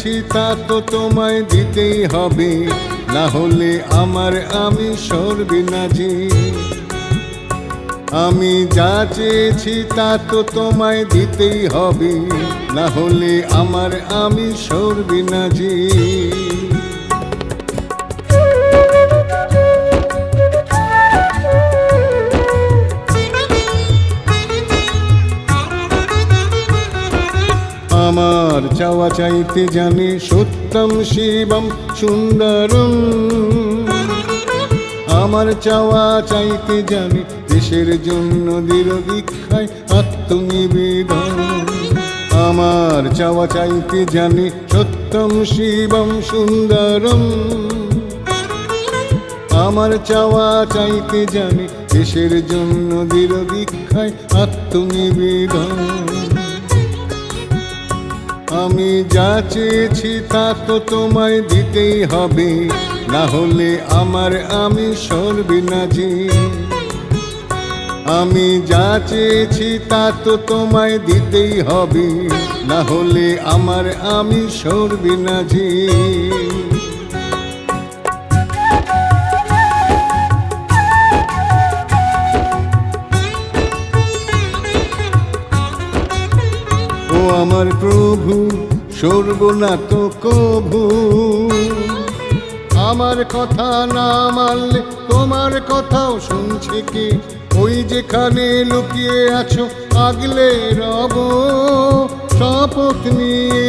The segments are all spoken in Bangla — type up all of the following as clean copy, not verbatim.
চেয়েছি তা তো তোমায় দিতেই হবে, না হলে আমার আমি সরবে না যে। আমি যা চেয়েছি তা তো তোমায় দিতেই হবে, না হলে আমার আমি সরবে না যে। আমার চাওয়া চাইতে জানি সত্যম শিবম সুন্দরম। আমার চাওয়া চাইতে জানি দেশের জন্য দৃঢ় দীক্ষায় আত্মনিবেদন। আমার চাওয়া চাইতে জানি সত্যম শিবম সুন্দরম। আমার চাওয়া চাইতে জানি দেশের জন্য দৃঢ় দীক্ষায় আত্মনিবেদন। আমি যা চেয়েছি তা তো তোমায় দিতেই হবে, না হলে আমার আমি সরবে না যে। আমি যা চেয়েছি তা তো তোমায় দিতেই হবে, না হলে আমার আমি সরবে না যে। ও আমার প্রভু সরব না তো কভু, আমার কথা না মানলে তোমার কথাও শুনছে কে। ওই যেখানে লুকিয়ে আছো আগলে রব শপথ নিয়ে।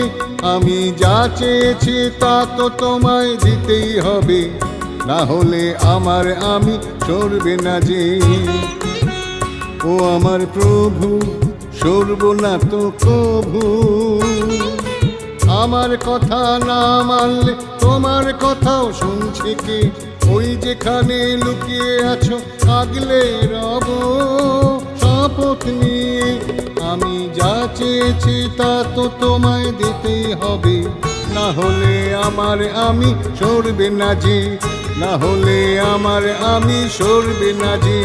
আমি যা চেয়েছি তা তো তোমায় দিতেই হবে, না হলে আমার আমি সরবে না যে। ও আমার প্রভু সরব না তো কভু, আমার কথা না মানলে তোমার কথাও শুনছে কে। ওই যেখানে লুকিয়ে আছো আগলে রব শপথ নিয়ে। আমি যা চেয়েছি তা তো তোমায় দিতেই হবে, না হলে আমার আমি সরবে না যে। না হলে আমার আমি সরবে না যে।